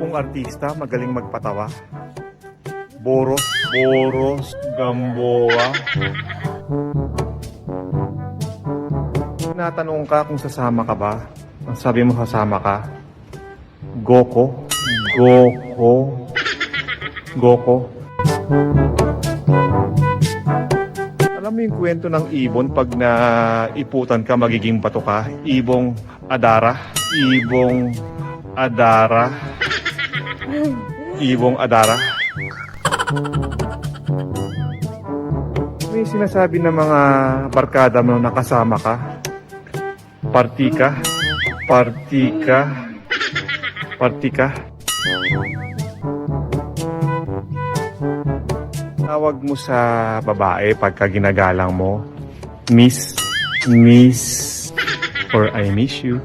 Gwapong artista, magaling magpatawa. Boros Gamboa. Tinatanong ka kung sasama ka ba. Ang sabi mo sasama ka. Goko. Alam mo yung kwento ng ibon pag naiputan ka, magiging bato ka? Ibong Adara. May sinasabi ng mga barkada mo na kasama ka. Party ka. Tawag mo sa babae pagka ginagalang mo, Miss, or I miss you.